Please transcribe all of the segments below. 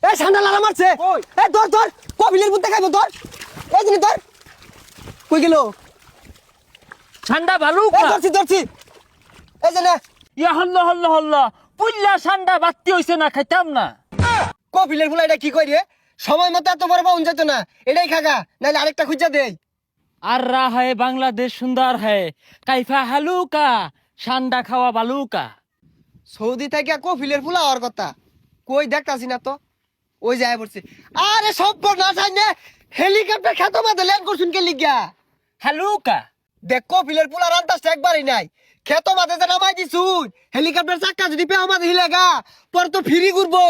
এই ঠান্ডা লাগা মারছে এই ধর কপিলের বুদ্ধে খাইবো ধর এই জিনিস ধর কই গেল ঠান্ডা ভালো এই ধরছি এই যে না ইয়া হল্লা পুল্লা ঠান্ডা বাত্তি হইছে না খাইতাম না কপিলের ফুলা এটা কি কই রে সময় মতো এত বড় পাউন যেত না এটাই খাগা নাইলে আরেকটা খুঁজা দেই আর রা হ্যায় বাংলাদেশ সুন্দর হ্যায় কাইফা হালুকা ঠান্ডা খাওয়া বালুকা সৌদি থেকে কপিলের ফুলা হওয়ার কথা কই দেখতাছি না তো ওই যায় পড়ছে আরে সব না চাই না হেলিকপ্টার খেত মাঝে ল্যান্ড করছুন কে লিগা হালুকা দেখ কপিলের ফুলা রান্তাসটা একবারই নাই খেত মাঝে যে নামাই দিছুন হেলিকপ্টার চাক্কা যদি পেও মাঝে হিলেগা পর তো ফিরি ঘুরবো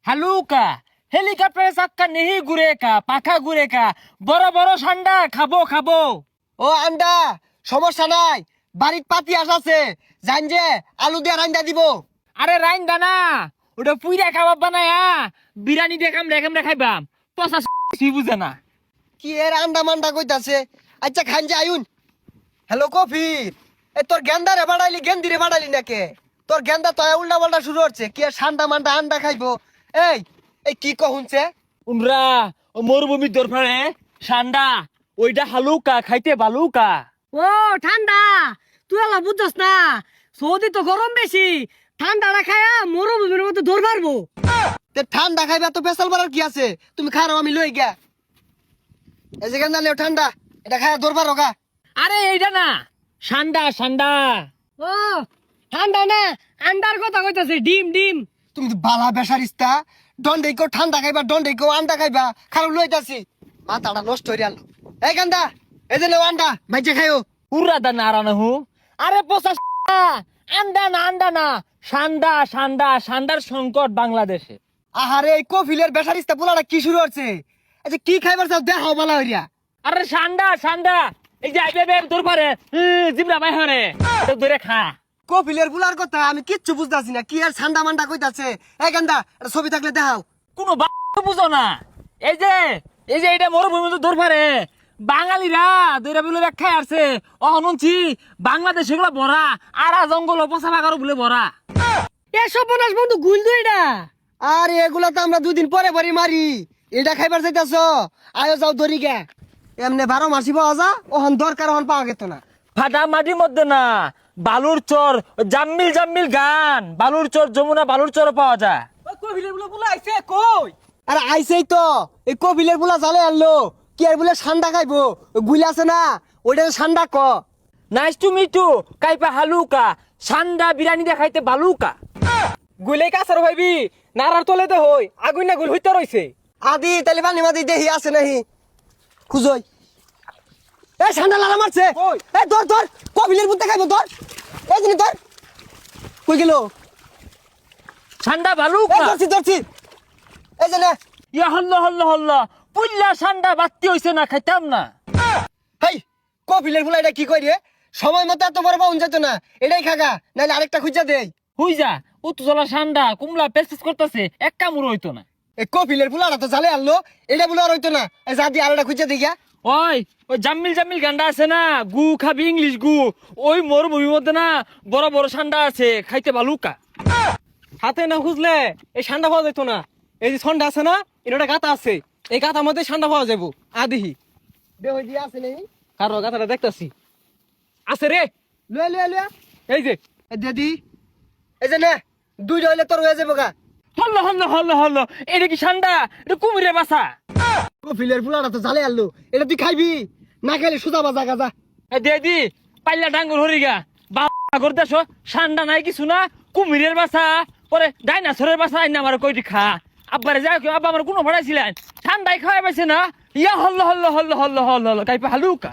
হালুকা হেলিকপ্টারে চাক্কা নেহি ঘুরে কা পাখা ঘুরে কা বড় বড় ঠান্ডা খাবো ও আন্ডা সমস্যা নাই বাড়ির পাতি আছে জান যে আলু দিয়ে রান্দা দিব আরে রাইন দানা ওটা পুইরা খাবার বানায়া বিরিয়ানি দেখাম খাইবাম পচা বুঝে না কি এর আন্ডা মান্ডা কইতাছে আচ্ছা খান যে আয়ুন হ্যালো কফির এ তোর গেন্দারে বাড়াইলি গেন্দিরে বাড়াইলি নাকে তোর গেন্দা তো উল্টা পাল্টা শুরু হচ্ছে কি আর ঠান্ডা মান্ডা আন্ডা খাইবো এই এই কি কহুনছে উনরা ও মরুভূমির দরফারে ঠান্ডা ওইটা হালুকা খাইতে বালুকা ও ঠান্ডা তুই আলা বুঝছস না সৌদি তো গরম বেশি ঠান্ডা না খায়া মরুভূমির মতো দৌড় মারবো তে ঠান্ডা খাইবা তো পেশাল বাড়ার কি আছে তুমি খারাপ আমি লই গিয়া এই যে গেন্দা লেও ঠান্ডা এটা খায়া দরবার হোগা আরে এইটা না ঠান্ডা ও ঠান্ডা না আন্ডার কথা কইতাছে ডিম তুমি তো বালা বেসারিস্তা দন্ডে কেউ ঠান্ডা খাইবা দন্ডে কেউ আন্ডা খাইবা খারাপ লইতাছি মাথাটা নষ্ট হয়ে গেল এই গেন্দা এই যে লেও আন্ডা মাইজে খাইও উড়া দা নারানা হু আরে পচা আন্ডা না ঠান্ডার সংকট বাংলাদেশে আহারে এই কফিলের বেসারিস্তা পোলাটা কি শুরু হচ্ছে আচ্ছা কি খাইবার চাও দেখাও বালা হইয়া আরে ঠান্ডা এই যে আইবে তোর পারে জিমরা বাই হরে ধরে খা কফিলের পোলার কথা আমি কিচ্ছু বুঝতাছি না কি আর ঠান্ডা মান্ডা কইতাছে এই গেন্দা এটা ছবি থাকলে দেখাও কোনো বুঝো না এই যে এটা মরুভূমি তো ধর পারে বাঙালিরা দৈরা বলে ব্যাখ্যা আসছে অহনুনছি বাংলাদেশ এগুলো ভরা আরা জঙ্গল পচা বাগারও বলে ভরা এসব বনাস বন্ধু গুল দুইটা আর এগুলা তো আমরা দুদিন পরে পরে মারি এটা খাইবার চাইতাছ আয়ো যাও দড়ি গে এমনি 12 মাসি পাওয়া যা ওহন দরকার ওহন পাওয়া গেত না ফাটা মাটির মধ্যে না বালুর চর জাম্মিল গান বালুর চর যমুনা বালুর চর পাওয়া যায় কবিলের বলে আইছে কই আরে আইছেই তো এই কপিলের পোলা জালে আনলো কি আর বলে ঠান্ডা খাইবো গুলা আছে না ওইটা ঠান্ডা ক নাইস টু মিট ইউ কাইপা হালুকা ঠান্ডা বিরিয়ানি দেখাইতে বালুকা গুলে কাছার ভাইবি নারার তলে দে হই আগুন না গুল হইতে রইছে আদি তাহলে পানি মাদি দেহি আছে নাহি খুঁজই এই ঠান্ডা লাগা মারছে এই ধর কপিলের বুদ্ধে খাইবো ধর এই জিনিস ধর কই গেল ঠান্ডা এই বালুকা ধরছি এই যে না ইয়া হল্লা পুল্লা ঠান্ডা বাত্তি হইছে না খাইতাম না হেই কপিলের ফুলা এটা কি কই রে সময় মতো এত বড় পাউন যেত না এটাই খাগা নাইলে আরেকটা খুঁজা দেই হুই যা উত্তজলা ঠান্ডা কুমলা পেসিস করতেছে এক কামড় হইতো না এই কপিলের ফুলাটা তো জালে আনলো এটা বলে আর হইতো না এই যা দিয়ে আরেকটা খুঁজা দিই গা ওই জাম্মিল গান্ডা আছে না গু খাবি ইংলিশ গু ওই মরুভূমির মধ্যে না বড় ঠান্ডা আছে খাইতে বালুকা হাতে না খুঁজলে এই ঠান্ডা পাওয়া যেত না এই যে ঠান্ডা আছে না এটা গাতা আছে এই গাতার মধ্যে ঠান্ডা পাওয়া যাবো আদিহি দে হই দিয়া আছে নেই কারো গাতাটা দেখতাছি আছে রে লয়ে এই যে এই দিদি এই যে না দুইটা হইলে তোর হয়ে যাবো গা হল্ল এটা কি ঠান্ডা এটা কুমিরে বাসা কপিলের ফুলাটা তো জালে আনলো এটা তুই খাইবি না খাইলে সুজা বাজা গাজা দি পাইলা ডাঙ্গর হরিগা বাগর দেশ ঠান্ডা নাই কিছু না কুমিরের বাসা পরে ডাইনাসরের বাসা আইনা আমার কইটি খা আব্বারে যাও আব্বা আমার কোনো ভাড়াইছিলেন ঠান্ডায় খাওয়াই পাইছে না ইয়া হল্ল কাইপা হালুকা